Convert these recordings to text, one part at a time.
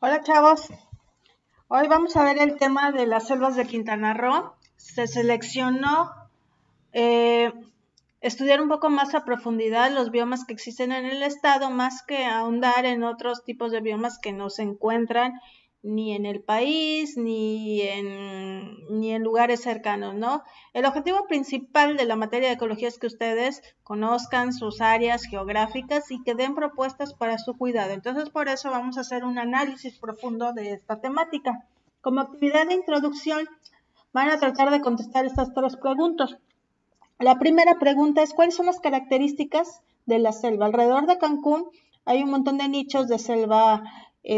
Hola chavos, hoy vamos a ver el tema de las selvas de Quintana Roo. Se seleccionó eh, estudiar un poco más a profundidad los biomas que existen en el estado, más que ahondar en otros tipos de biomas que no se encuentran ni en el país ni en lugares cercanos, ¿no? El objetivo principal de la materia de ecología es que ustedes conozcan sus áreas geográficas y que den propuestas para su cuidado. Entonces, por eso vamos a hacer un análisis profundo de esta temática. Como actividad de introducción, van a tratar de contestar estas tres preguntas. La primera pregunta es, ¿cuáles son las características de la selva? Alrededor de Cancún hay un montón de nichos de selva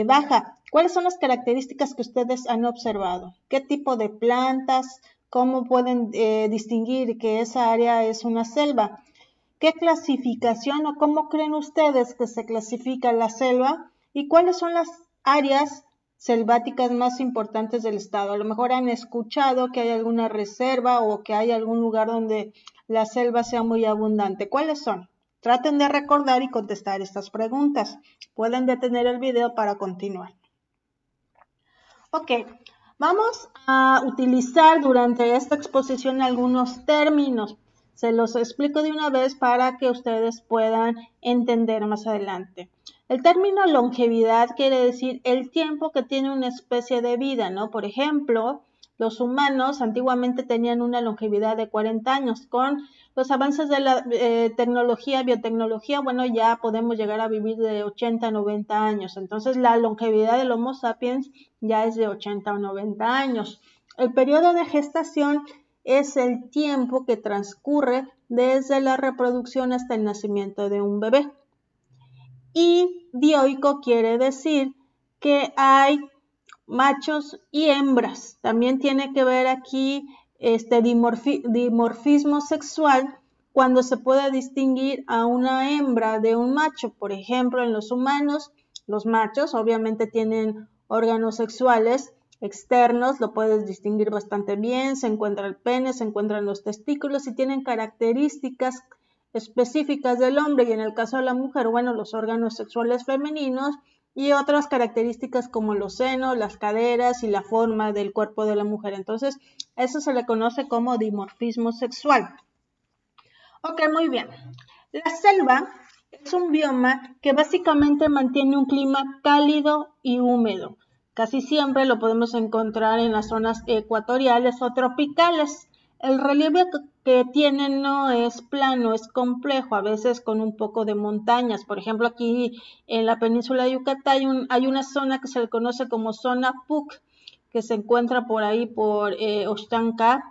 baja. ¿Cuáles son las características que ustedes han observado? ¿Qué tipo de plantas? ¿Cómo pueden distinguir que esa área es una selva? ¿Qué clasificación o cómo creen ustedes que se clasifica la selva? ¿Y cuáles son las áreas selváticas más importantes del estado? A lo mejor han escuchado que hay alguna reserva o que hay algún lugar donde la selva sea muy abundante. ¿Cuáles son? Traten de recordar y contestar estas preguntas. Pueden detener el video para continuar. Ok, vamos a utilizar durante esta exposición algunos términos. Se los explico de una vez para que ustedes puedan entender más adelante. El término longevidad quiere decir el tiempo que tiene una especie de vida, ¿no? Por ejemplo, los humanos antiguamente tenían una longevidad de 40 años. Con los avances de la tecnología, biotecnología, bueno, ya podemos llegar a vivir de 80 a 90 años. Entonces, la longevidad del Homo sapiens ya es de 80 o 90 años. El periodo de gestación es el tiempo que transcurre desde la reproducción hasta el nacimiento de un bebé. Y dioico quiere decir que hay machos y hembras. También tiene que ver aquí este dimorfismo sexual cuando se puede distinguir a una hembra de un macho. Por ejemplo, en los humanos, los machos obviamente tienen órganos sexuales externos, lo puedes distinguir bastante bien, se encuentra el pene, se encuentran los testículos y tienen características específicas del hombre, y en el caso de la mujer, bueno, los órganos sexuales femeninos y otras características como los senos, las caderas y la forma del cuerpo de la mujer. Entonces, eso se le conoce como dimorfismo sexual. Ok, muy bien. La selva es un bioma que básicamente mantiene un clima cálido y húmedo. Casi siempre lo podemos encontrar en las zonas ecuatoriales o tropicales. El relieve que tiene no es plano, es complejo, a veces con un poco de montañas. Por ejemplo, aquí en la península de Yucatán hay una zona que se le conoce como zona PUC, que se encuentra por ahí por Oxtanca,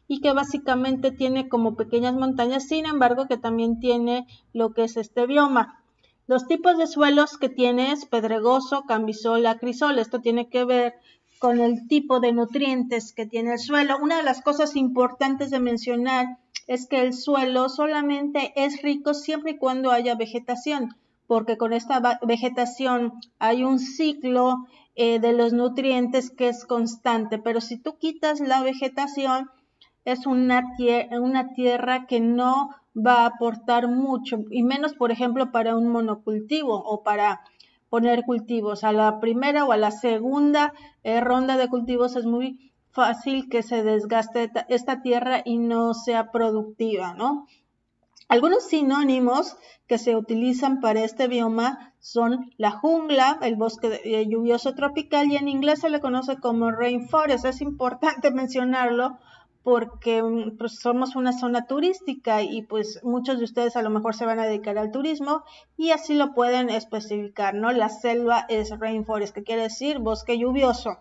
y que básicamente tiene como pequeñas montañas, sin embargo que también tiene lo que es este bioma. Los tipos de suelos que tiene es pedregoso, cambisol, acrisol. Esto tiene que ver con el tipo de nutrientes que tiene el suelo. Una de las cosas importantes de mencionar es que el suelo solamente es rico siempre y cuando haya vegetación, porque con esta vegetación hay un ciclo de los nutrientes que es constante, pero si tú quitas la vegetación, es una tierra que no va a aportar mucho, y menos, por ejemplo, para un monocultivo o para poner cultivos. A la primera o a la segunda ronda de cultivos es muy fácil que se desgaste esta tierra y no sea productiva, ¿no? Algunos sinónimos que se utilizan para este bioma son la jungla, el bosque lluvioso tropical, y en inglés se le conoce como rainforest. Es importante mencionarlo porque pues, somos una zona turística y pues muchos de ustedes a lo mejor se van a dedicar al turismo y así lo pueden especificar, ¿no? La selva es rainforest, que quiere decir bosque lluvioso.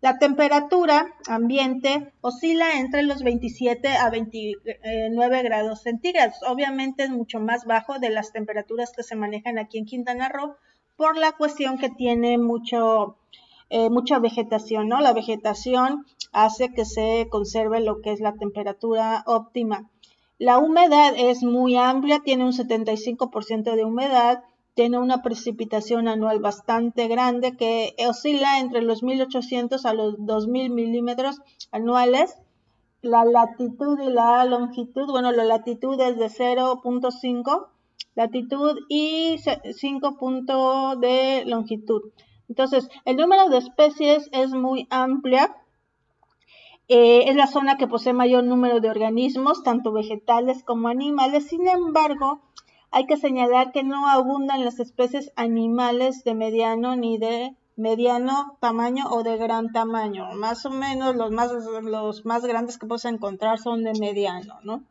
La temperatura ambiente oscila entre los 27 a 29 grados centígrados. Obviamente es mucho más bajo de las temperaturas que se manejan aquí en Quintana Roo por la cuestión que tiene mucha vegetación, ¿no? La vegetación hace que se conserve lo que es la temperatura óptima. La humedad es muy amplia, tiene un 75% de humedad, tiene una precipitación anual bastante grande que oscila entre los 1.800 a los 2.000 milímetros anuales. La latitud y la longitud, bueno, la latitud es de 0.5 latitud y 5 de longitud. Entonces, el número de especies es muy amplia. Es la zona que posee mayor número de organismos, tanto vegetales como animales. Sin embargo, hay que señalar que no abundan las especies animales de mediano ni de mediano tamaño o de gran tamaño. Más o menos los más grandes que puedes encontrar son de mediano, ¿no?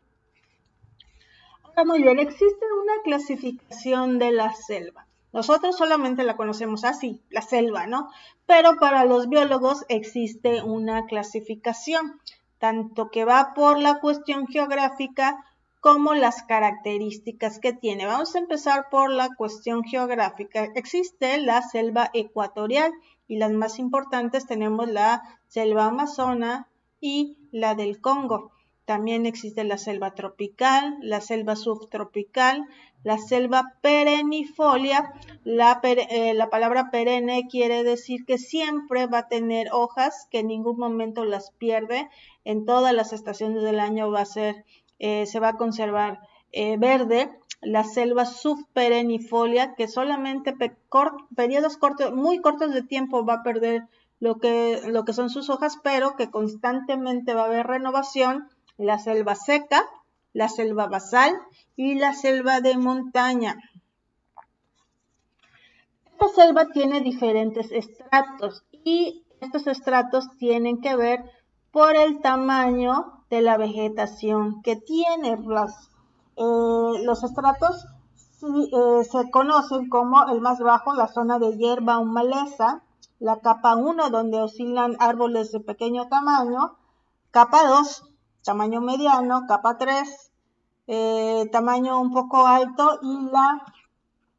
Ahora, muy bien, existe una clasificación de la selva. Nosotros solamente la conocemos así, la selva, ¿no? Pero para los biólogos existe una clasificación, tanto que va por la cuestión geográfica como las características que tiene. Vamos a empezar por la cuestión geográfica. Existe la selva ecuatorial y las más importantes tenemos la selva amazona y la del Congo. También existe la selva tropical, la selva subtropical, la selva perennifolia. La palabra perenne quiere decir que siempre va a tener hojas, que en ningún momento las pierde. En todas las estaciones del año se va a conservar verde. La selva subperennifolia, que solamente periodos cortos, muy cortos de tiempo va a perder lo que son sus hojas, pero que constantemente va a haber renovación. La selva seca, la selva basal y la selva de montaña. Esta selva tiene diferentes estratos y estos estratos tienen que ver por el tamaño de la vegetación que tiene. Los estratos se conocen como el más bajo, la zona de hierba o maleza, la capa 1, donde oscilan árboles de pequeño tamaño, capa 2, tamaño mediano, capa 3, tamaño un poco alto, y la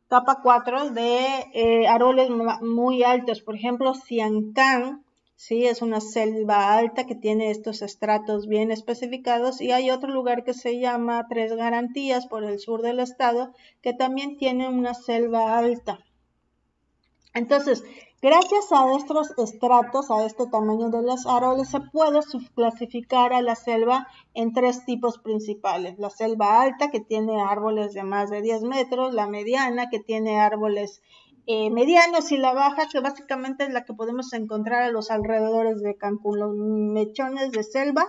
capa 4 de árboles muy altos. Por ejemplo, Siancán, ¿sí? Es una selva alta que tiene estos estratos bien especificados, y hay otro lugar que se llama Tres Garantías por el sur del estado que también tiene una selva alta. Entonces, gracias a estos estratos, a este tamaño de los árboles, se puede subclasificar a la selva en tres tipos principales. La selva alta, que tiene árboles de más de 10 metros, la mediana, que tiene árboles medianos, y la baja, que básicamente es la que podemos encontrar a los alrededores de Cancún, los mechones de selva,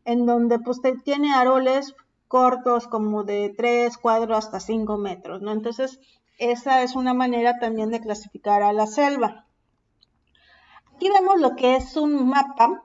en donde pues tiene árboles cortos como de 3, 4 hasta 5 metros, ¿no? Entonces, esa es una manera también de clasificar a la selva. Aquí vemos lo que es un mapa,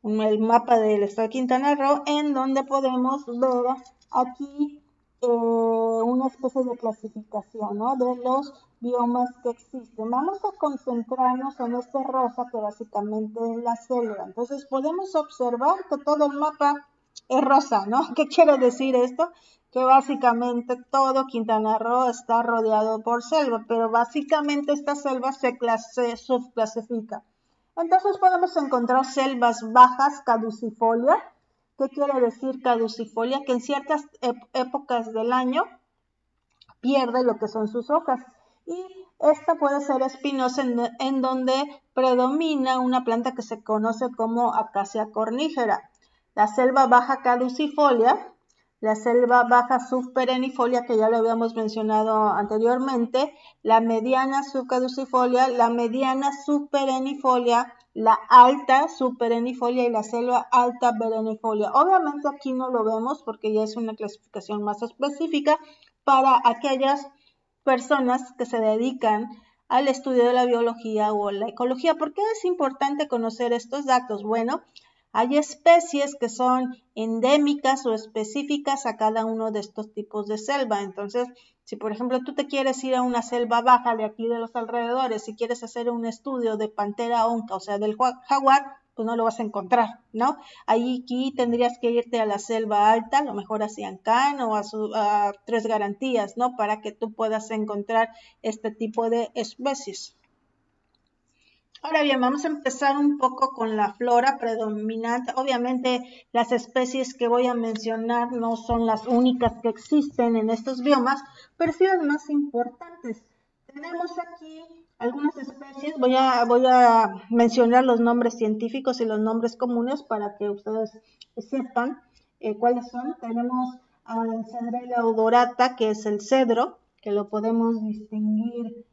el mapa del estado de Quintana Roo, en donde podemos ver aquí una especie de clasificación, ¿no?, de los biomas que existen. Vamos a concentrarnos en este rosa, que básicamente es la selva. Entonces podemos observar que todo el mapa es rosa, ¿no? ¿Qué quiere decir esto? Que básicamente todo Quintana Roo está rodeado por selva, pero básicamente esta selva se subclasifica. Entonces podemos encontrar selvas bajas caducifolia. ¿Qué quiere decir caducifolia? Que en ciertas épocas del año pierde lo que son sus hojas. Y esta puede ser espinosa, en donde predomina una planta que se conoce como acacia cornígera. La selva baja caducifolia, la selva baja subperennifolia, que ya lo habíamos mencionado anteriormente, la mediana subcaducifolia, la mediana subperennifolia, la alta subperennifolia y la selva alta perennifolia. Obviamente aquí no lo vemos porque ya es una clasificación más específica para aquellas personas que se dedican al estudio de la biología o la ecología. ¿Por qué es importante conocer estos datos? Bueno, hay especies que son endémicas o específicas a cada uno de estos tipos de selva. Entonces, si por ejemplo tú te quieres ir a una selva baja de aquí de los alrededores, si quieres hacer un estudio de pantera onca, o sea, del jaguar, pues no lo vas a encontrar, ¿no? Aquí tendrías que irte a la selva alta, a lo mejor a Siancán o a Tres Garantías, ¿no?, para que tú puedas encontrar este tipo de especies. Ahora bien, vamos a empezar un poco con la flora predominante. Obviamente, las especies que voy a mencionar no son las únicas que existen en estos biomas, pero sí las más importantes. Tenemos aquí algunas especies. Voy a mencionar los nombres científicos y los nombres comunes para que ustedes sepan cuáles son. Tenemos al Cedrela odorata, que es el cedro, que lo podemos distinguir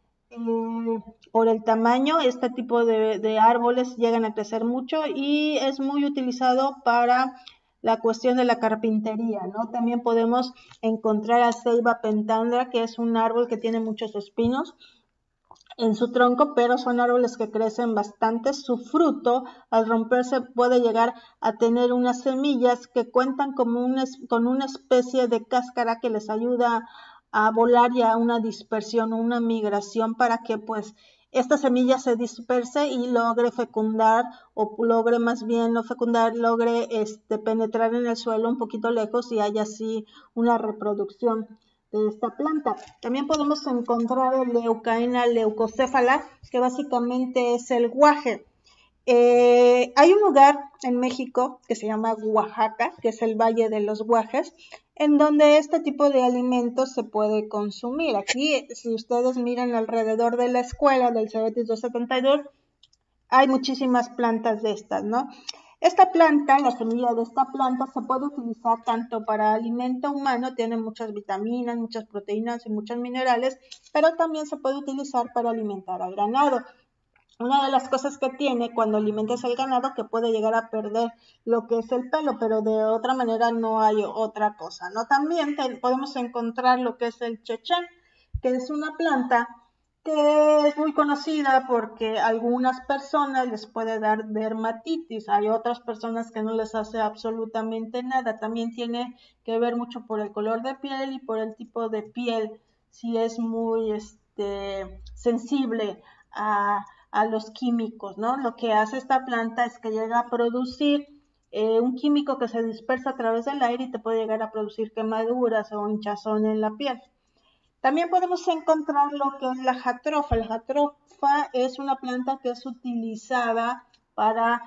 por el tamaño. Este tipo de árboles llegan a crecer mucho y es muy utilizado para la cuestión de la carpintería, ¿no? También podemos encontrar a Ceiba pentandra, que es un árbol que tiene muchos espinos en su tronco, pero son árboles que crecen bastante. Su fruto, al romperse, puede llegar a tener unas semillas que cuentan como con una especie de cáscara que les ayuda a volar y a una dispersión o una migración para que pues esta semilla se disperse y logre fecundar, o logre más bien no fecundar, logre penetrar en el suelo un poquito lejos y haya así una reproducción de esta planta. También podemos encontrar el Leucaena leucocéfala, que básicamente es el guaje. Hay un lugar en México que se llama Oaxaca, que es el Valle de los Guajes, en donde este tipo de alimentos se puede consumir. Aquí, si ustedes miran alrededor de la escuela del Cebetis 272, hay muchísimas plantas de estas, ¿no? Esta planta, la semilla de esta planta, se puede utilizar tanto para alimento humano, tiene muchas vitaminas, muchas proteínas y muchos minerales, pero también se puede utilizar para alimentar al ganado. Una de las cosas que tiene cuando alimentas al ganado, que puede llegar a perder lo que es el pelo, pero de otra manera no hay otra cosa, ¿no? También podemos encontrar lo que es el chechén, que es una planta que es muy conocida porque a algunas personas les puede dar dermatitis, hay otras personas que no les hace absolutamente nada. También tiene que ver mucho por el color de piel y por el tipo de piel, si es muy sensible a los químicos, ¿no? Lo que hace esta planta es que llega a producir un químico que se dispersa a través del aire y te puede llegar a producir quemaduras o hinchazón en la piel. También podemos encontrar lo que es la jatrofa. La jatrofa es una planta que es utilizada para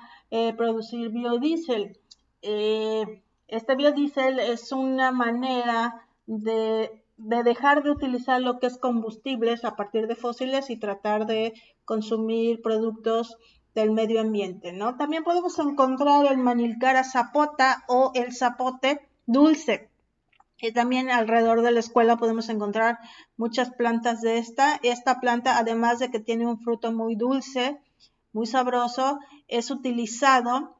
producir biodiesel. Este biodiesel es una manera de dejar de utilizar lo que es combustibles a partir de fósiles y tratar de consumir productos del medio ambiente, ¿no? También podemos encontrar el Manilcara zapota o el zapote dulce. Y también alrededor de la escuela podemos encontrar muchas plantas de esta. Esta planta, además de que tiene un fruto muy dulce, muy sabroso, es utilizado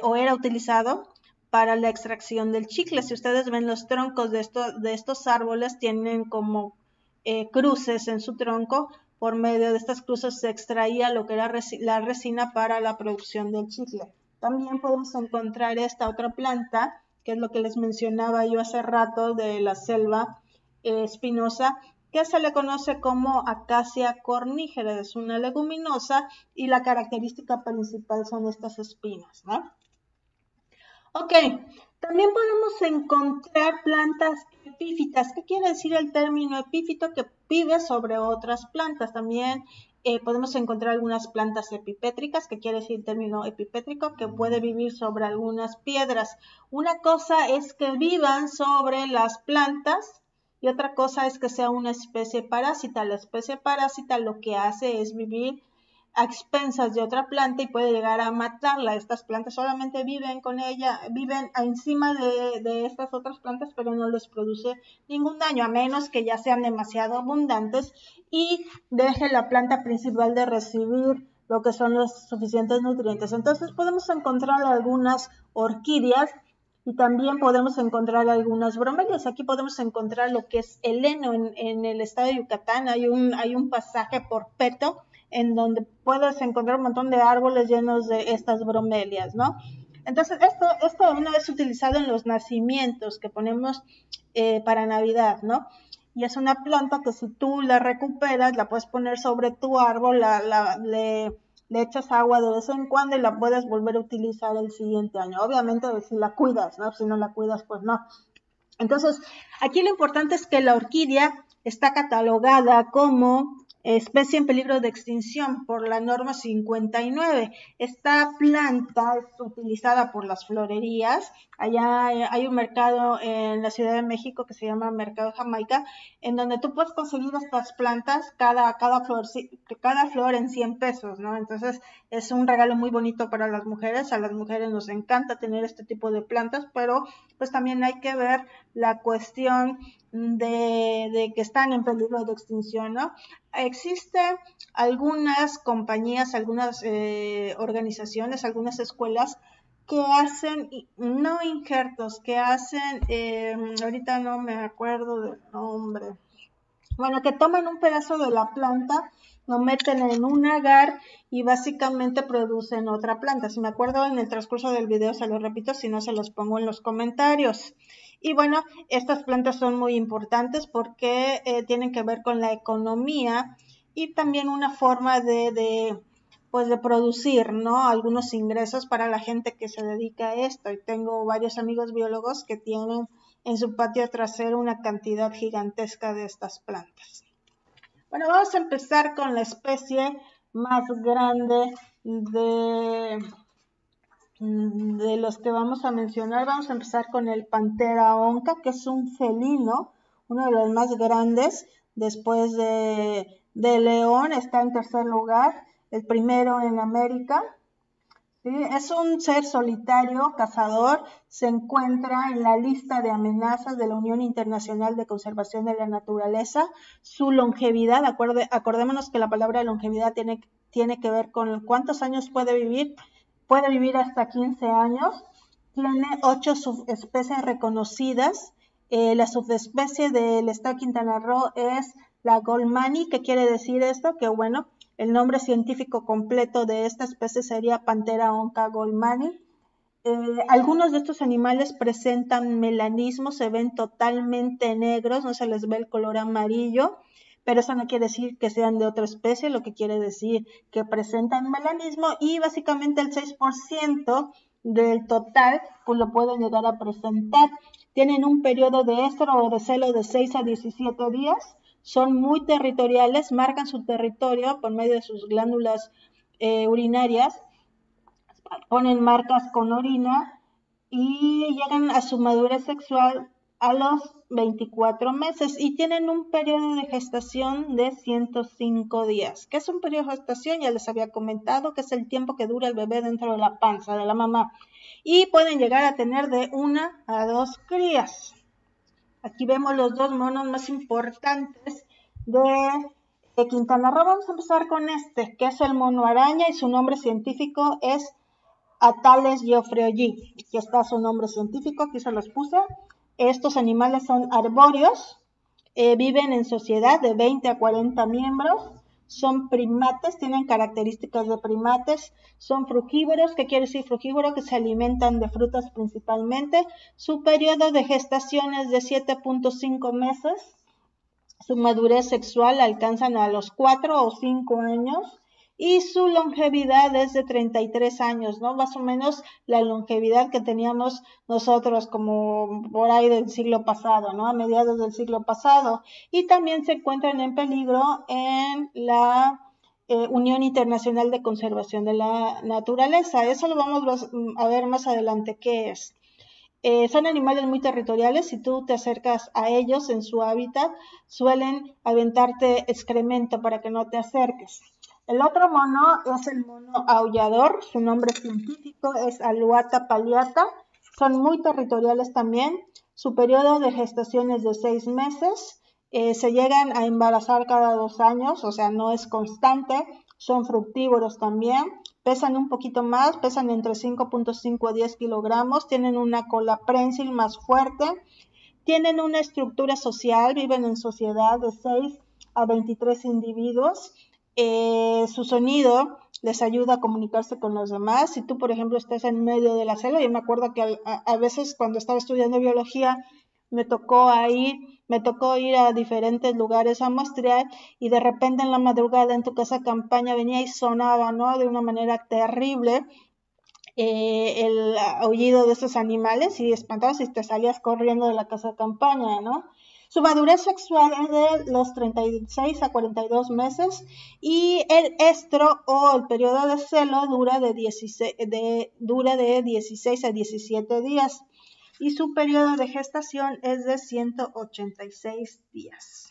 o era utilizado para la extracción del chicle. Si ustedes ven los troncos de estos árboles, tienen como cruces en su tronco. Por medio de estas cruces se extraía lo que era la resina para la producción del chicle. También podemos encontrar esta otra planta, que es lo que les mencionaba yo hace rato de la selva espinosa, que se le conoce como Acacia cornigera. Es una leguminosa y la característica principal son estas espinas, ¿no? Ok, también podemos encontrar plantas epífitas. ¿Qué quiere decir el término epífito? Que vive sobre otras plantas. También podemos encontrar algunas plantas epipétricas, que quiere decir el término epipétrico, que puede vivir sobre algunas piedras. Una cosa es que vivan sobre las plantas y otra cosa es que sea una especie parásita. La especie parásita lo que hace es vivir a expensas de otra planta y puede llegar a matarla. Estas plantas solamente viven con ella, viven encima de estas otras plantas, pero no les produce ningún daño, a menos que ya sean demasiado abundantes y deje la planta principal de recibir lo que son los suficientes nutrientes. Entonces podemos encontrar algunas orquídeas y también podemos encontrar algunas bromelias. Aquí podemos encontrar lo que es el heno en el estado de Yucatán. Hay un pasaje por Peto en donde puedes encontrar un montón de árboles llenos de estas bromelias, ¿no? Entonces, esto una vez utilizado en los nacimientos que ponemos para Navidad, ¿no? Y es una planta que si tú la recuperas, la puedes poner sobre tu árbol, le echas agua de vez en cuando y la puedes volver a utilizar el siguiente año. Obviamente si la cuidas, ¿no? Si no la cuidas, pues no. Entonces, aquí lo importante es que la orquídea está catalogada como especie en peligro de extinción por la norma 59. Esta planta es utilizada por las florerías. Allá hay un mercado en la Ciudad de México que se llama Mercado Jamaica, en donde tú puedes conseguir estas plantas, cada flor en 100 pesos, ¿no? Entonces es un regalo muy bonito para las mujeres. A las mujeres nos encanta tener este tipo de plantas, pero pues también hay que ver la cuestión de que están en peligro de extinción, ¿no? Existen algunas compañías, algunas organizaciones, algunas escuelas que hacen, no injertos, que hacen, ahorita no me acuerdo del nombre, bueno, que toman un pedazo de la planta, lo meten en un agar y básicamente producen otra planta. Si me acuerdo en el transcurso del video se lo repito, si no se los pongo en los comentarios. Y bueno, estas plantas son muy importantes porque tienen que ver con la economía y también una forma pues de producir, ¿no? Algunos ingresos para la gente que se dedica a esto. Y tengo varios amigos biólogos que tienen en su patio trasero una cantidad gigantesca de estas plantas. Bueno, vamos a empezar con la especie más grande de los que vamos a mencionar. Vamos a empezar con el Panthera onca, que es un felino, uno de los más grandes, después de león, está en tercer lugar, el primero en América. ¿Sí? Es un ser solitario, cazador, se encuentra en la lista de amenazas de la Unión Internacional de Conservación de la Naturaleza. Su longevidad, acordémonos que la palabra longevidad tiene que ver con cuántos años puede vivir hasta 15 años, tiene 8 subespecies reconocidas. La subespecie del estado de Quintana Roo es la goldmani. ¿Qué quiere decir esto? Que bueno, el nombre científico completo de esta especie sería Panthera onca goldmani. Algunos de estos animales presentan melanismo, se ven totalmente negros, no se les ve el color amarillo, pero eso no quiere decir que sean de otra especie, lo que quiere decir que presentan melanismo y básicamente el 6% del total pues lo pueden llegar a presentar. Tienen un periodo de estro o de celo de 6 a 17 días. Son muy territoriales, marcan su territorio por medio de sus glándulas urinarias, ponen marcas con orina y llegan a su madurez sexual a los 24 meses y tienen un periodo de gestación de 105 días. ¿Qué es un periodo de gestación? Ya les había comentado que es el tiempo que dura el bebé dentro de la panza de la mamá y pueden llegar a tener de 1 a 2 crías. Aquí vemos los dos monos más importantes de Quintana Roo. Vamos a empezar con este, que es el mono araña y su nombre científico es Atales geoffroyi. Aquí está su nombre científico, aquí se los puse. Estos animales son arbóreos, viven en sociedad de 20 a 40 miembros. Son primates, tienen características de primates, son frugívoros. ¿Qué quiere decir frugívoro? Que se alimentan de frutas principalmente. Su periodo de gestación es de 7.5 meses. Su madurez sexual alcanzan a los 4 o 5 años. Y su longevidad es de 33 años, ¿no? Más o menos la longevidad que teníamos nosotros como por ahí del siglo pasado, ¿no? A mediados del siglo pasado. Y también se encuentran en peligro en la Unión Internacional de Conservación de la Naturaleza. Eso lo vamos a ver más adelante qué es. Son animales muy territoriales. Si tú te acercas a ellos en su hábitat, suelen aventarte excremento para que no te acerques. El otro mono es el mono aullador, su nombre científico es Alouatta palliata, son muy territoriales también, su periodo de gestación es de 6 meses, se llegan a embarazar cada 2 años, o sea, no es constante, son fructívoros también, pesan un poquito más, pesan entre 5.5 a 10 kilogramos, tienen una cola prensil más fuerte, tienen una estructura social, viven en sociedad de 6 a 23 individuos. Su sonido les ayuda a comunicarse con los demás. Si tú, por ejemplo, estás en medio de la selva, yo me acuerdo que a veces cuando estaba estudiando biología me tocó ir a diferentes lugares a muestrear y de repente en la madrugada en tu casa campaña venía y sonaba, ¿no? De una manera terrible el aullido de esos animales y espantabas y te salías corriendo de la casa de campaña, ¿no? Su madurez sexual es de los 36 a 42 meses y el estro o el periodo de celo dura de 16 a 17 días. y su periodo de gestación es de 186 días.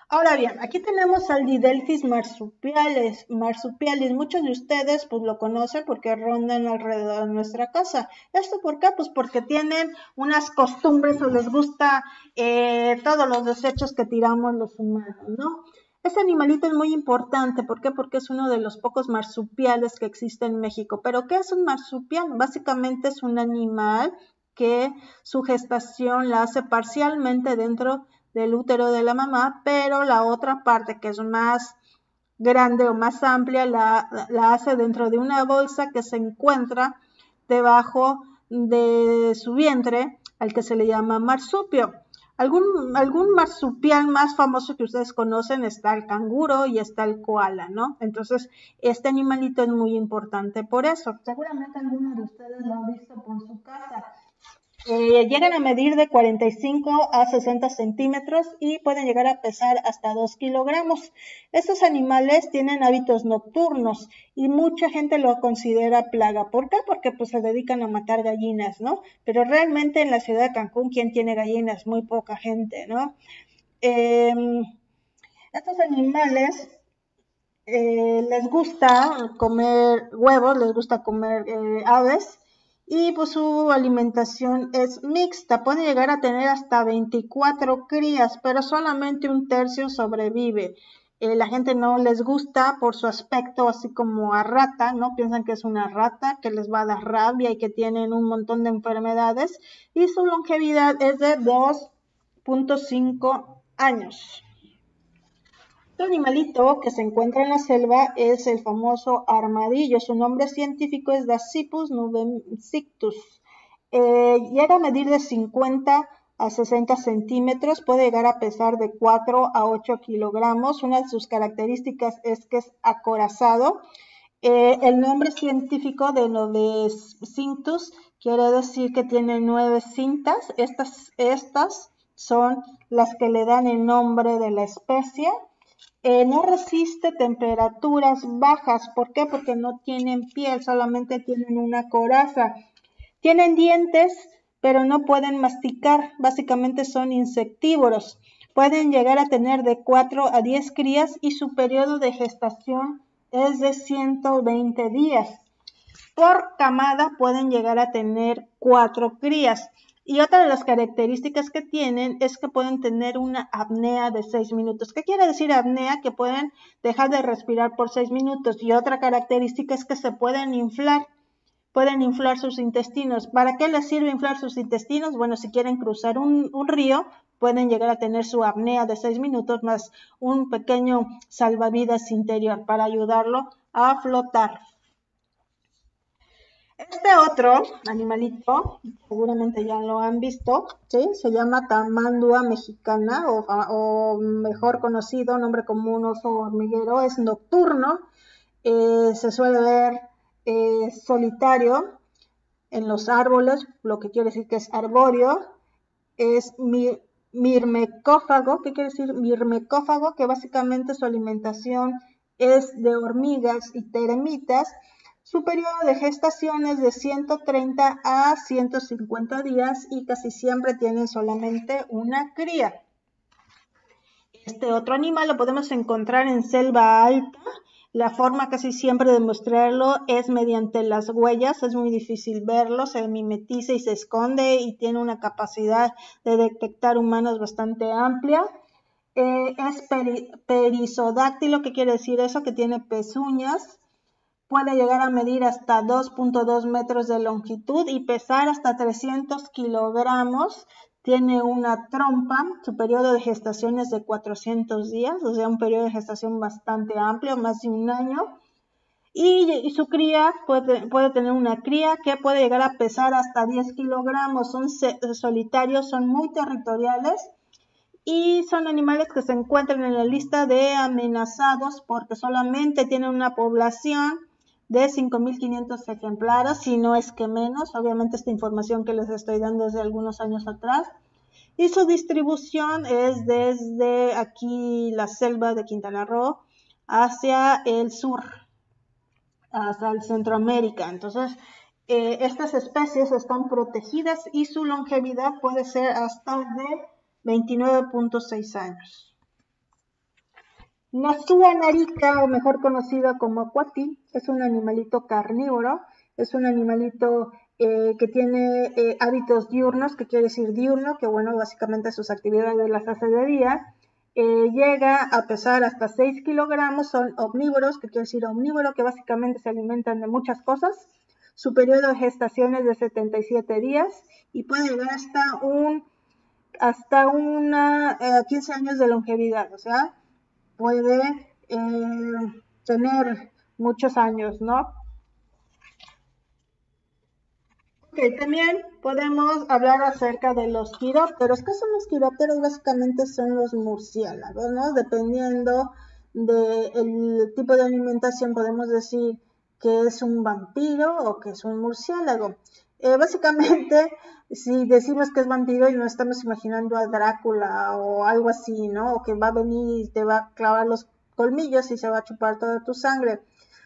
Ahora bien, aquí tenemos al Didelphis marsupialis. Muchos de ustedes pues lo conocen porque rondan alrededor de nuestra casa. ¿Esto por qué? Pues porque tienen unas costumbres o les gusta todos los desechos que tiramos los humanos, ¿no? Este animalito es muy importante, ¿por qué? Porque es uno de los pocos marsupiales que existe en México. ¿Pero qué es un marsupial? Básicamente es un animal que su gestación la hace parcialmente dentro del útero de la mamá, pero la otra parte que es más grande o más amplia la hace dentro de una bolsa que se encuentra debajo de su vientre, al que se le llama marsupio. Algún marsupial más famoso que ustedes conocen está el canguro y está el koala, ¿no? Entonces, este animalito es muy importante por eso. Seguramente alguno de ustedes lo ha visto por su casa. Llegan a medir de 45 a 60 centímetros y pueden llegar a pesar hasta 2 kilogramos. Estos animales tienen hábitos nocturnos y mucha gente lo considera plaga. ¿Por qué? Porque pues se dedican a matar gallinas, ¿no? Pero realmente en la ciudad de Cancún, ¿quién tiene gallinas? Muy poca gente, ¿no? Estos animales les gusta comer huevos, les gusta comer aves, y pues su alimentación es mixta. Puede llegar a tener hasta 24 crías, pero solamente un tercio sobrevive. La gente no les gusta por su aspecto así como a rata, ¿no? Piensan que es una rata, que les va a dar rabia y que tienen un montón de enfermedades, y su longevidad es de 2.5 años. Este animalito que se encuentra en la selva es el famoso armadillo. Su nombre científico es Dasypus nubemictus. Llega a medir de 50 a 60 centímetros, puede llegar a pesar de 4 a 8 kilogramos. Una de sus características es que es acorazado. El nombre científico de Nubemictus quiere decir que tiene 9 cintas. Estas son las que le dan el nombre de la especie. No resiste temperaturas bajas. ¿Por qué? Porque no tienen piel, solamente tienen una coraza. Tienen dientes, pero no pueden masticar. Básicamente son insectívoros. Pueden llegar a tener de 4 a 10 crías y su periodo de gestación es de 120 días. Por camada pueden llegar a tener 4 crías. Y otra de las características que tienen es que pueden tener una apnea de 6 minutos. ¿Qué quiere decir apnea? Que pueden dejar de respirar por 6 minutos. Y otra característica es que se pueden inflar sus intestinos. ¿Para qué les sirve inflar sus intestinos? Bueno, si quieren cruzar un río, pueden llegar a tener su apnea de 6 minutos más un pequeño salvavidas interior para ayudarlo a flotar. Este otro animalito, seguramente ya lo han visto, ¿sí? Se llama Tamandua mexicana o mejor conocido, nombre común, oso hormiguero. Es nocturno, se suele ver solitario en los árboles, lo que quiere decir que es arbóreo. Es mirmecófago. ¿Qué quiere decir mirmecófago? Que básicamente su alimentación es de hormigas y termitas. Su periodo de gestación es de 130 a 150 días y casi siempre tienen solamente una cría. Este otro animal lo podemos encontrar en selva alta. La forma casi siempre de mostrarlo es mediante las huellas. Es muy difícil verlo, se mimetiza y se esconde y tiene una capacidad de detectar humanos bastante amplia. Es perisodáctilo. ¿Qué quiere decir eso? Que tiene pezuñas. Puede llegar a medir hasta 2.2 metros de longitud y pesar hasta 300 kilogramos. Tiene una trompa. Su periodo de gestación es de 400 días, o sea, un periodo de gestación bastante amplio, más de un año. Y su cría puede tener una cría que puede llegar a pesar hasta 10 kilogramos. Son solitarios, son muy territoriales y son animales que se encuentran en la lista de amenazados porque solamente tienen una población de 5.500 ejemplares, si no es que menos. Obviamente esta información que les estoy dando es de algunos años atrás. Y su distribución es desde aquí la selva de Quintana Roo hacia el sur, hasta el Centroamérica. Entonces, estas especies están protegidas y su longevidad puede ser hasta de 29.6 años. Nasua narica, o mejor conocida como cuatí, es un animalito carnívoro, es un animalito que tiene hábitos diurnos, que quiere decir diurno, que bueno, básicamente sus actividades las hace de día. Llega a pesar hasta 6 kilogramos, son omnívoros, que quiere decir omnívoro, que básicamente se alimentan de muchas cosas. Su periodo de gestación es de 77 días y puede llegar hasta 15 años de longevidad, o sea, puede tener muchos años, ¿no? Okay, también podemos hablar acerca de los quirópteros. ¿Qué son los quirópteros? Básicamente son los murciélagos, ¿no? Dependiendo del tipo de alimentación, podemos decir que es un vampiro o que es un murciélago. Básicamente, si decimos que es vampiro y no estamos imaginando a Drácula o algo así, ¿no? O que va a venir y te va a clavar los colmillos y se va a chupar toda tu sangre.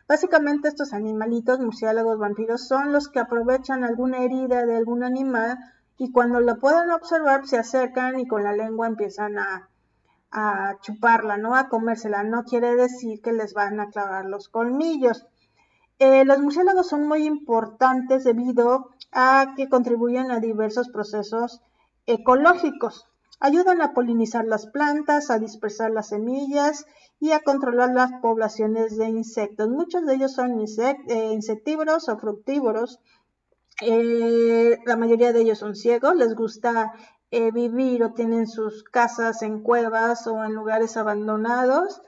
Básicamente estos animalitos, murciélagos, vampiros, son los que aprovechan alguna herida de algún animal y cuando lo pueden observar se acercan y con la lengua empiezan a chuparla, ¿no? A comérsela. No quiere decir que les van a clavar los colmillos. Los murciélagos son muy importantes debido a que contribuyen a diversos procesos ecológicos. Ayudan a polinizar las plantas, a dispersar las semillas y a controlar las poblaciones de insectos. Muchos de ellos son insectívoros o fructívoros. La mayoría de ellos son ciegos, les gusta vivir o tienen sus casas en cuevas o en lugares abandonados.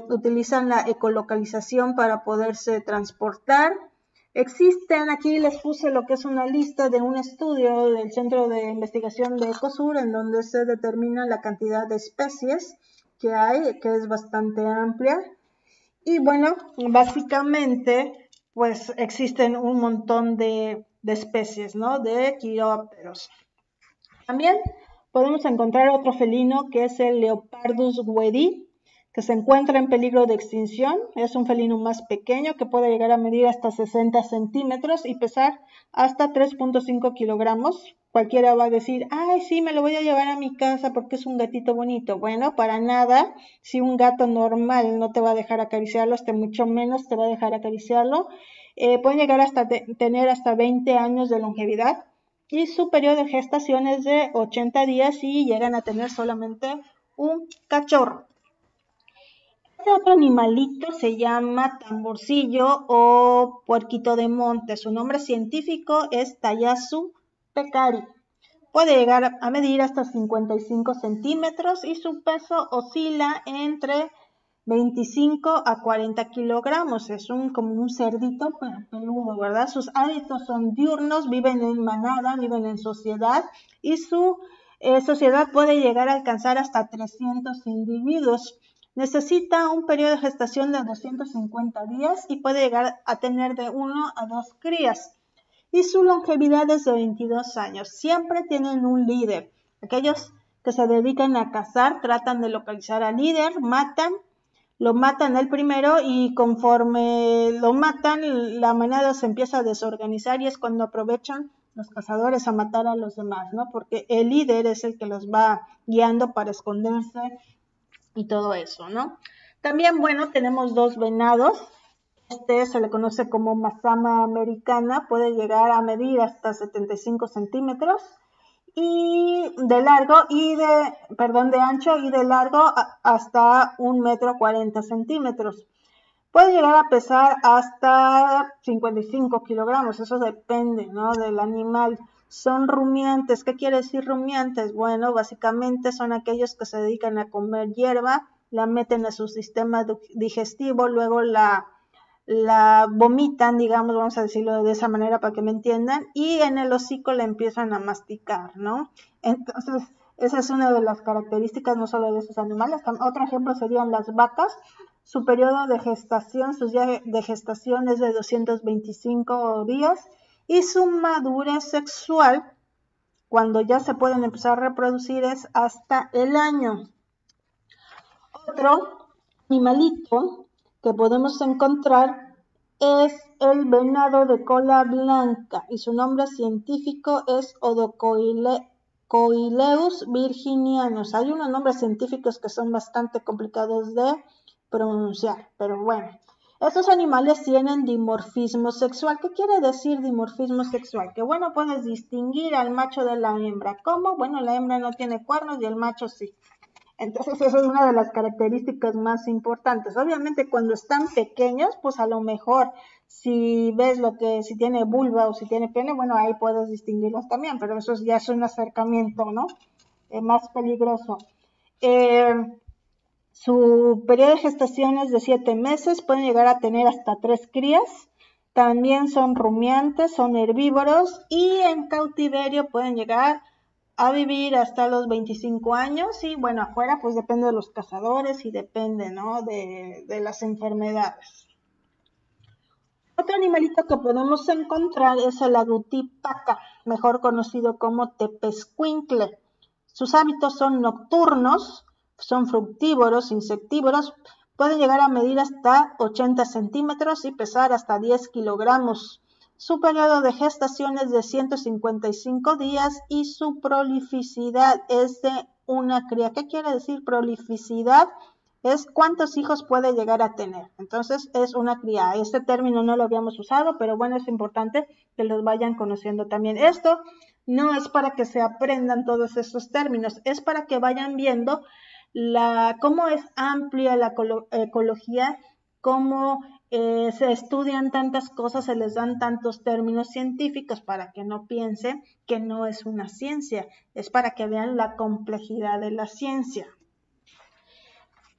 Utilizan la ecolocalización para poderse transportar. Existen, aquí les puse lo que es una lista de un estudio del Centro de Investigación de Ecosur, en donde se determina la cantidad de especies que hay, que es bastante amplia. Y bueno, básicamente, pues existen un montón de especies, ¿no? De quirópteros. También podemos encontrar otro felino que es el Leopardus guedi, que se encuentra en peligro de extinción. Es un felino más pequeño que puede llegar a medir hasta 60 centímetros y pesar hasta 3.5 kilogramos. Cualquiera va a decir, ay, sí, me lo voy a llevar a mi casa porque es un gatito bonito. Bueno, para nada. Si un gato normal no te va a dejar acariciarlo, mucho menos te va a dejar acariciarlo. Pueden llegar hasta tener hasta 20 años de longevidad y su periodo de gestación es de 80 días y llegan a tener solamente un cachorro. Este otro animalito se llama tamborcillo o puerquito de monte. Su nombre científico es Tayassu pecari. Puede llegar a medir hasta 55 centímetros y su peso oscila entre 25 a 40 kilogramos. Es como un cerdito peludo, ¿verdad? Sus hábitos son diurnos, viven en manada, viven en sociedad y su sociedad puede llegar a alcanzar hasta 300 individuos. Necesita un periodo de gestación de 250 días y puede llegar a tener de 1 a 2 crías. Y su longevidad es de 22 años. Siempre tienen un líder. Aquellos que se dedican a cazar tratan de localizar al líder, lo matan el primero y conforme lo matan, la manada se empieza a desorganizar y es cuando aprovechan los cazadores a matar a los demás, ¿no? Porque el líder es el que los va guiando para esconderse y todo eso, ¿no? También, bueno, tenemos dos venados. Este se le conoce como mazama americana, puede llegar a medir hasta 75 centímetros y de largo de ancho y de largo hasta 1,40 m. Puede llegar a pesar hasta 55 kilogramos, eso depende, ¿no?, del animal. Son rumiantes. ¿Qué quiere decir rumiantes? Bueno, básicamente son aquellos que se dedican a comer hierba, la meten a su sistema digestivo, luego la vomitan, digamos, vamos a decirlo de esa manera para que me entiendan, y en el hocico la empiezan a masticar, ¿no? Entonces, esa es una de las características no solo de esos animales. Otro ejemplo serían las vacas. Su periodo de gestación, sus días de gestación es de 225 días y su madurez sexual, cuando ya se pueden empezar a reproducir, es hasta el año. Otro animalito que podemos encontrar es el venado de cola blanca y su nombre científico es Odocoileus virginianus. Hay unos nombres científicos que son bastante complicados de pronunciar, pero bueno. Estos animales tienen dimorfismo sexual. ¿Qué quiere decir dimorfismo sexual? Que bueno, puedes distinguir al macho de la hembra. ¿Cómo? Bueno, la hembra no tiene cuernos y el macho sí. Entonces, esa es una de las características más importantes. Obviamente, cuando están pequeños, pues a lo mejor si ves si tiene vulva o si tiene pene, bueno, ahí puedes distinguirlos también, pero eso ya es un acercamiento, ¿no? Más peligroso. Su periodo de gestación es de 7 meses, pueden llegar a tener hasta 3 crías. También son rumiantes, son herbívoros y en cautiverio pueden llegar a vivir hasta los 25 años y bueno, afuera pues depende de los cazadores y depende, ¿no? de las enfermedades. Otro animalito que podemos encontrar es el agutipaca, mejor conocido como tepezcuintle. Sus hábitos son nocturnos, son fructívoros, insectívoros, pueden llegar a medir hasta 80 centímetros y pesar hasta 10 kilogramos. Su periodo de gestación es de 155 días y su prolificidad es de una cría. ¿Qué quiere decir prolificidad? Es cuántos hijos puede llegar a tener. Entonces es una cría. Este término no lo habíamos usado, pero bueno, es importante que los vayan conociendo también. Esto no es para que se aprendan todos estos términos, es para que vayan viendo cómo es amplia la ecología, cómo se estudian tantas cosas, se les dan tantos términos científicos para que no piensen que no es una ciencia, es para que vean la complejidad de la ciencia.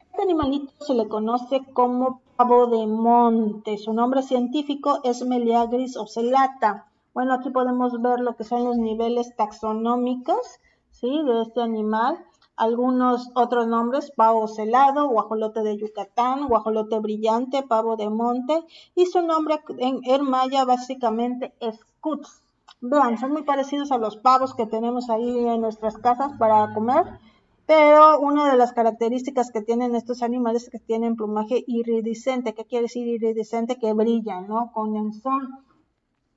Este animalito se le conoce como pavo de monte. Su nombre científico es Meleagris ocellata. Bueno, aquí podemos ver lo que son los niveles taxonómicos, ¿sí? De este animal. Algunos otros nombres: pavo ocelado, guajolote de Yucatán, guajolote brillante, pavo de monte. Y su nombre en maya básicamente es cuts. Vean, son muy parecidos a los pavos que tenemos ahí en nuestras casas para comer. Pero una de las características que tienen estos animales es que tienen plumaje iridiscente. ¿Qué quiere decir iridiscente? Que brilla, ¿no? Con el sol.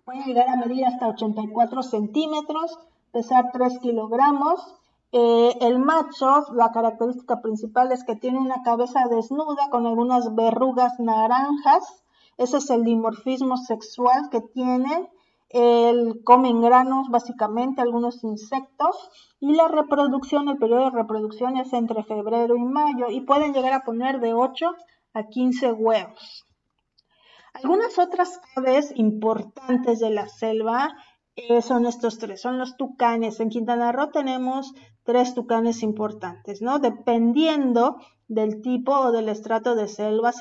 Pueden llegar a medir hasta 84 centímetros, pesar 3 kilogramos. El macho, la característica principal es que tiene una cabeza desnuda con algunas verrugas naranjas. Ese es el dimorfismo sexual que tiene. Comen granos, básicamente, algunos insectos, y la reproducción, el periodo de reproducción es entre febrero y mayo, y pueden llegar a poner de 8 a 15 huevos. Algunas otras aves importantes de la selva son estos tres, son los tucanes. En Quintana Roo tenemos 3 tucanes importantes, ¿no? Dependiendo del tipo o del estrato de selva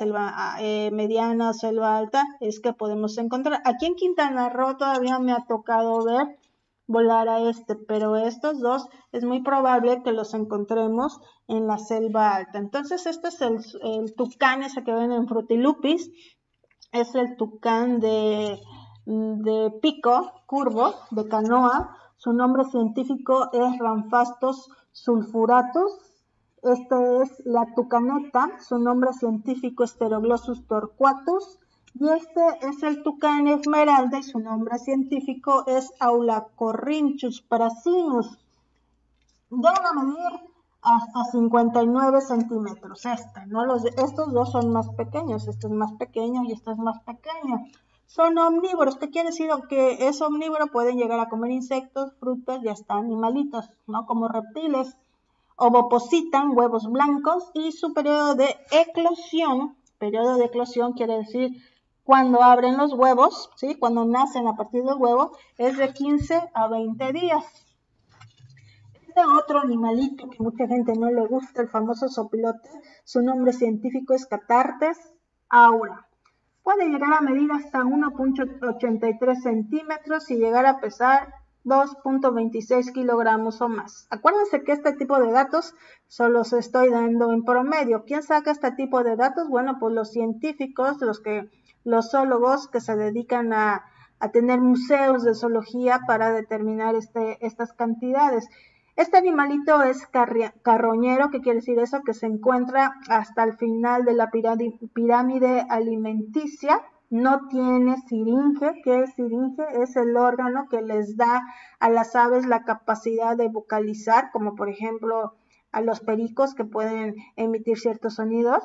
mediana o selva alta, es que podemos encontrar. Aquí en Quintana Roo todavía me ha tocado ver volar a pero estos dos es muy probable que los encontremos en la selva alta. Entonces este es el tucán ese que ven en Frutilupis, es el tucán de pico curvo, de canoa. Su nombre científico es Ramphastos sulfuratus. Este es la tucaneta, su nombre científico es Pteroglossus torquatus. Y este es el tucán esmeralda y su nombre científico es Aulacorrinchus prasinus. Llegan a medir hasta 59 centímetros. Estos dos son más pequeños, este es más pequeño y este es más pequeño. Son omnívoros. ¿Qué quiere decir? Que es omnívoro, pueden llegar a comer insectos, frutas y hasta animalitos, ¿no? Como reptiles. Ovopositan, huevos blancos, y su periodo de eclosión quiere decir cuando abren los huevos, ¿sí? Cuando nacen a partir del huevo, es de 15 a 20 días. Otro animalito que mucha gente no le gusta, el famoso sopilote, su nombre científico es Cathartes aura. Puede llegar a medir hasta 1.83 centímetros y llegar a pesar 2.26 kilogramos o más. Acuérdense que este tipo de datos solo se estoy dando en promedio. ¿Quién saca este tipo de datos? Bueno, pues los científicos, los zoólogos que se dedican a tener museos de zoología para determinar estas cantidades. Este animalito es carroñero. ¿Qué quiere decir eso? Que se encuentra hasta el final de la pirámide alimenticia. no tiene siringe. ¿Qué es siringe? Es el órgano que les da a las aves la capacidad de vocalizar, como por ejemplo a los pericos que pueden emitir ciertos sonidos.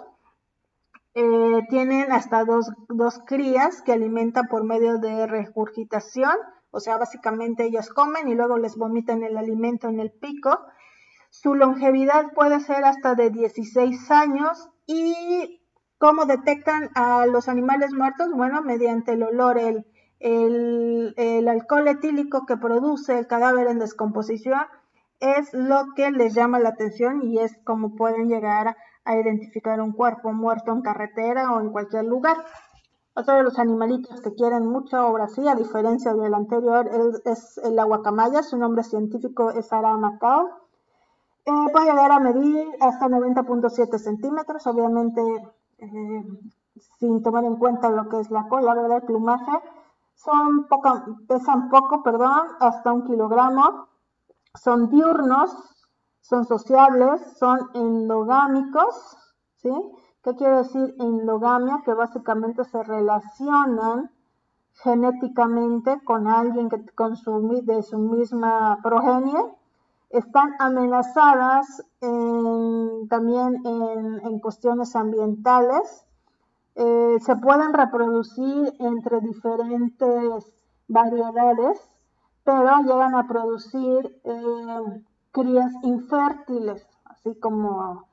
Tienen hasta dos crías que alimentan por medio de regurgitación, o sea, básicamente ellos comen y luego les vomitan el alimento en el pico. Su longevidad puede ser hasta de 16 años. ¿Y cómo detectan a los animales muertos? Bueno, mediante el olor, el alcohol etílico que produce el cadáver en descomposición es lo que les llama la atención y es como pueden llegar a identificar un cuerpo muerto en carretera o en cualquier lugar. Otro de los animalitos que quieren mucho ahora sí, a diferencia del anterior, es el aguacamaya. Su nombre científico es Aramacao. Puede llegar a medir hasta 90.7 centímetros, obviamente sin tomar en cuenta lo que es la cola, ¿verdad? El plumaje. Pesan poco, hasta 1 kilogramo. Son diurnos, son sociables, son endogámicos, ¿sí? ¿Qué quiere decir endogamia? Que básicamente se relacionan genéticamente con alguien de su misma progenie. Están amenazadas también en cuestiones ambientales. Se pueden reproducir entre diferentes variedades, pero llegan a producir crías infértiles, así como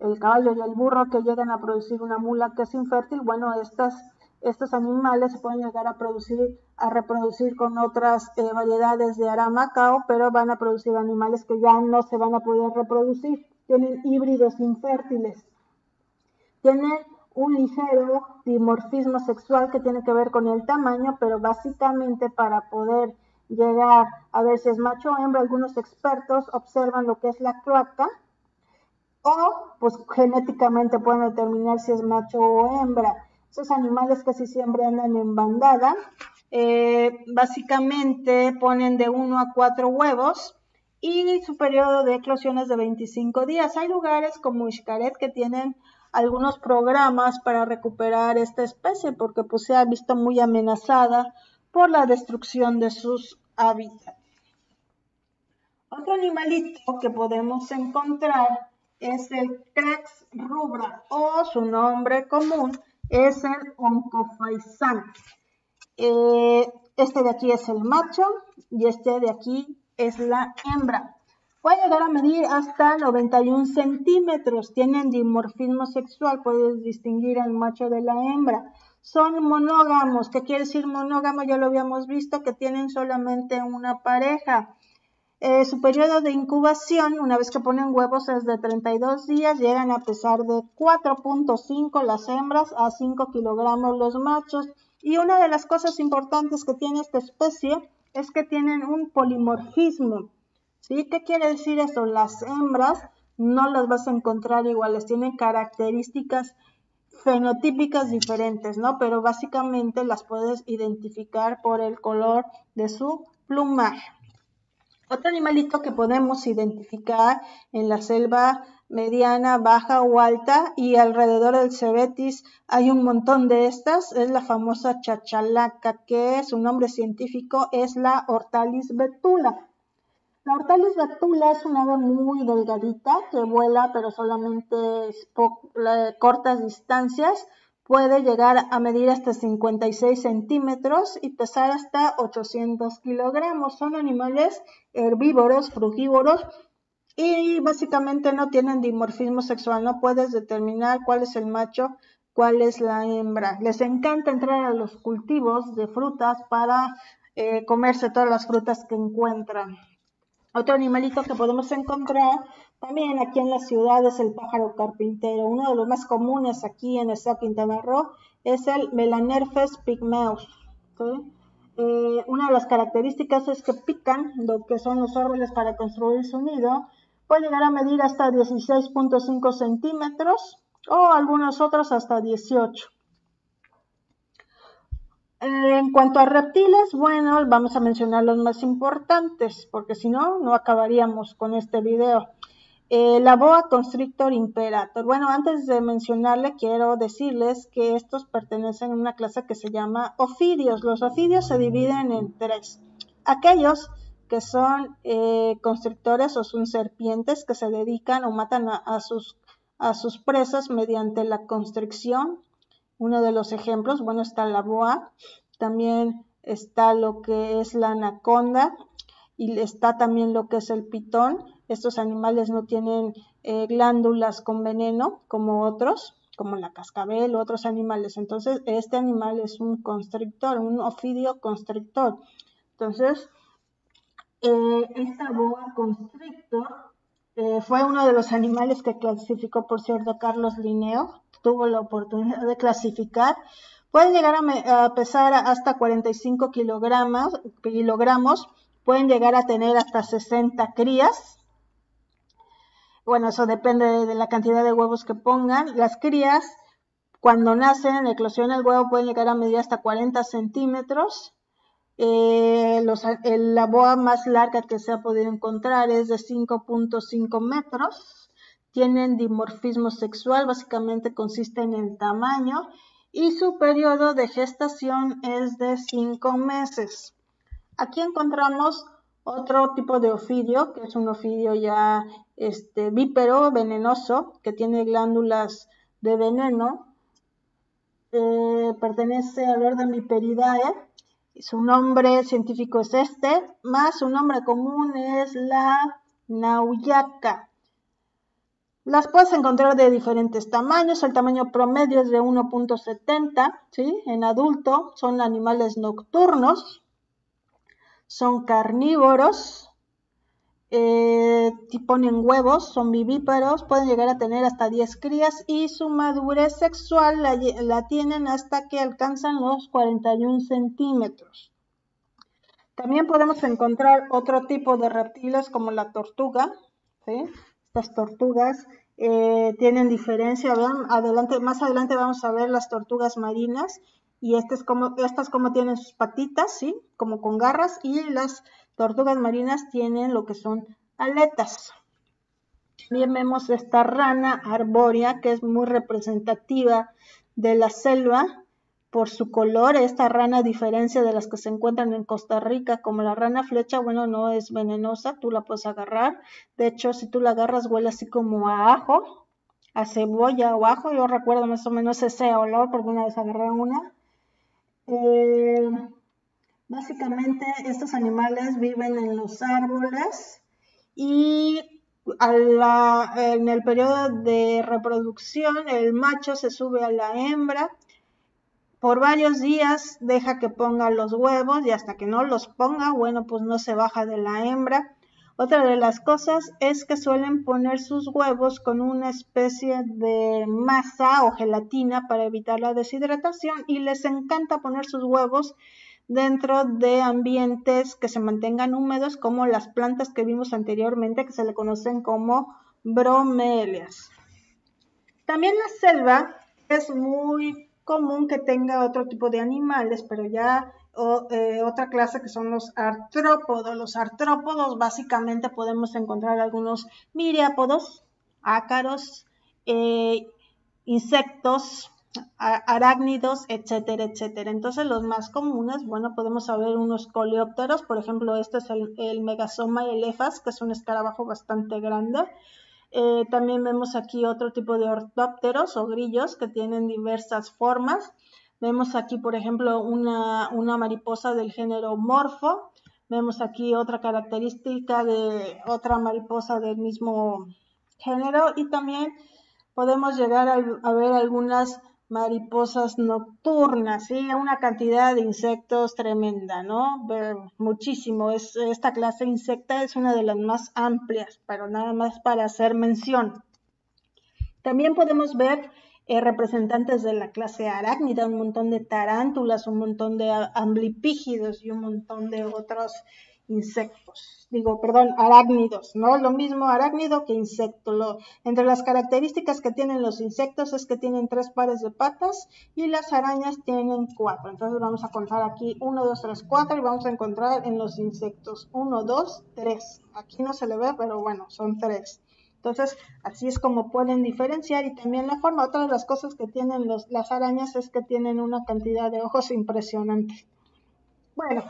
el caballo y el burro que llegan a producir una mula que es infértil. Bueno, estos animales se pueden llegar a reproducir con otras variedades de Aramacao, pero van a producir animales que ya no se van a poder reproducir. Tienen híbridos infértiles. Tienen un ligero dimorfismo sexual que tiene que ver con el tamaño, pero básicamente para poder llegar a ver si es macho o hembra, algunos expertos observan lo que es la cloaca, o pues genéticamente pueden determinar si es macho o hembra. Esos animales casi siempre andan en bandada. Básicamente ponen de 1 a 4 huevos y su periodo de eclosión es de 25 días. Hay lugares como Xcaret que tienen algunos programas para recuperar esta especie porque pues se ha visto muy amenazada por la destrucción de sus hábitats. Otro animalito que podemos encontrar es el Crax rubra, o su nombre común es el Oncofaisán. Este de aquí es el macho y este de aquí es la hembra. Puede llegar a medir hasta 91 centímetros. Tienen dimorfismo sexual, puedes distinguir al macho de la hembra. Son monógamos. ¿Qué quiere decir monógamo? Ya lo habíamos visto, que tienen solamente una pareja. Su periodo de incubación, una vez que ponen huevos, es de 32 días. Llegan a pesar de 4.5 las hembras a 5 kilogramos los machos. Y una de las cosas importantes que tiene esta especie es que tienen un polimorfismo. ¿Sí? ¿Qué quiere decir eso? Las hembras no las vas a encontrar iguales, tienen características fenotípicas diferentes, ¿no? Pero básicamente las puedes identificar por el color de su plumaje. Otro animalito que podemos identificar en la selva mediana, baja o alta y alrededor del Cebetis hay un montón de estas, es la famosa chachalaca, que su nombre científico es la Hortalis betula. La Hortalis betula es una ave muy delgadita que vuela pero solamente cortas distancias. Puede llegar a medir hasta 56 centímetros y pesar hasta 800 kilogramos. Son animales herbívoros, frugívoros y básicamente no tienen dimorfismo sexual. No puedes determinar cuál es el macho, cuál es la hembra. Les encanta entrar a los cultivos de frutas para comerse todas las frutas que encuentran. Otro animalito que podemos encontrar también aquí en la ciudad es el pájaro carpintero. Uno de los más comunes aquí en el estado de Quintana Roo es el Melanerphes pygmaeus. ¿Sí? Una de las características es que pican lo que son los árboles para construir su nido. Puede llegar a medir hasta 16.5 centímetros o algunos otros hasta 18. En cuanto a reptiles, bueno, vamos a mencionar los más importantes, porque si no, no acabaríamos con este video. La boa constrictor imperator. Bueno, antes de mencionarle, quiero decirles que estos pertenecen a una clase que se llama ofidios. Los ofidios se dividen en tres. Aquellos que son constrictores o son serpientes que se dedican o matan a sus presas mediante la constricción. Uno de los ejemplos, bueno, está la boa, también está lo que es la anaconda y está también lo que es el pitón. Estos animales no tienen glándulas con veneno como otros, como la cascabel u otros animales. Entonces, este animal es un constrictor, un ofidio constrictor. Entonces, esta boa constrictor fue uno de los animales que clasificó, por cierto, Carlos Linneo. Tuvo la oportunidad de clasificar. Pueden llegar a pesar hasta 45 kilogramos, pueden llegar a tener hasta 60 crías. Bueno, eso depende de la cantidad de huevos que pongan. Las crías, cuando nacen, eclosionan el huevo, pueden llegar a medir hasta 40 centímetros. La boa más larga que se ha podido encontrar es de 5.5 metros. Tienen dimorfismo sexual, básicamente consiste en el tamaño, y su periodo de gestación es de 5 meses. Aquí encontramos otro tipo de ofidio, que es un ofidio ya vípero, venenoso, que tiene glándulas de veneno. Pertenece al orden Viperidae. Su nombre científico es más su nombre común es la nauyaca. Las puedes encontrar de diferentes tamaños. El tamaño promedio es de 1.70, ¿sí? En adulto son animales nocturnos, son carnívoros, ponen huevos, son vivíparos, pueden llegar a tener hasta 10 crías y su madurez sexual la tienen hasta que alcanzan los 41 centímetros. También podemos encontrar otro tipo de reptiles como la tortuga, ¿sí? Estas tortugas tienen diferencia. Vean, más adelante vamos a ver las tortugas marinas y estas como tienen sus patitas, ¿sí? Como con garras, y las tortugas marinas tienen lo que son aletas. También vemos esta rana arbórea que es muy representativa de la selva por su color. Esta rana, a diferencia de las que se encuentran en Costa Rica, como la rana flecha, bueno, no es venenosa, tú la puedes agarrar. De hecho, si tú la agarras, huele así como a ajo, a cebolla o ajo. Yo recuerdo más o menos ese olor porque una vez agarré una. Básicamente, estos animales viven en los árboles y en el periodo de reproducción, el macho se sube a la hembra. Por varios días deja que ponga los huevos y hasta que no los ponga, bueno, pues no se baja de la hembra. Otra de las cosas es que suelen poner sus huevos con una especie de masa o gelatina para evitar la deshidratación, y les encanta poner sus huevos dentro de ambientes que se mantengan húmedos, como las plantas que vimos anteriormente, que se le conocen como bromelias. También la selva es muy común que tenga otro tipo de animales, pero ya otra clase que son los artrópodos. Los artrópodos básicamente podemos encontrar algunos miriápodos, ácaros, insectos, arácnidos, etcétera, etcétera. Entonces los más comunes, bueno, podemos saber unos coleópteros, por ejemplo, este es el Megasoma elephas, que es un escarabajo bastante grande. También vemos aquí otro tipo de ortópteros o grillos que tienen diversas formas. Vemos aquí, por ejemplo, una mariposa del género Morpho. Vemos aquí otra característica de otra mariposa del mismo género, y también podemos llegar a ver algunas mariposas nocturnas, ¿sí? Una cantidad de insectos tremenda, ¿no? Muchísimo. Esta clase insecta es una de las más amplias, pero nada más para hacer mención. También podemos ver representantes de la clase arácnida, un montón de tarántulas, un montón de amblipígidos y un montón de otros insectos. Arácnidos, ¿no? Lo mismo arácnido que insecto. Entre las características que tienen los insectos es que tienen 3 pares de patas y las arañas tienen 4. Entonces vamos a contar aquí 1, 2, 3, 4 y vamos a encontrar en los insectos 1, 2, 3. Aquí no se le ve, pero bueno, son 3. Entonces, así es como pueden diferenciar, y también la forma. Otra de las cosas que tienen las arañas es que tienen una cantidad de ojos impresionantes. Bueno,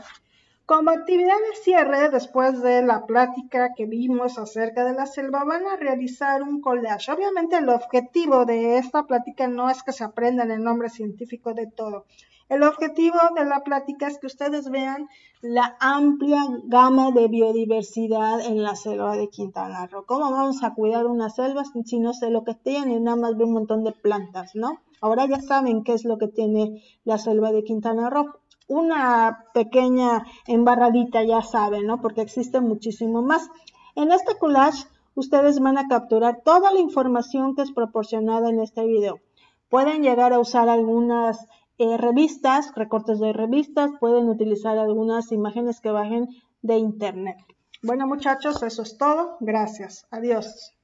como actividad de cierre, después de la plática que vimos acerca de la selva, van a realizar un collage. Obviamente el objetivo de esta plática no es que se aprendan el nombre científico de todo. El objetivo de la plática es que ustedes vean la amplia gama de biodiversidad en la selva de Quintana Roo. ¿Cómo vamos a cuidar una selva si no sé lo que tiene? Nada más ve un montón de plantas, ¿no? Ahora ya saben qué es lo que tiene la selva de Quintana Roo. Una pequeña embarradita, ya saben, ¿no? Porque existe muchísimo más. En este collage, ustedes van a capturar toda la información que es proporcionada en este video. Pueden llegar a usar algunas revistas, recortes de revistas, pueden utilizar algunas imágenes que bajen de internet. Bueno, muchachos, eso es todo. Gracias. Adiós.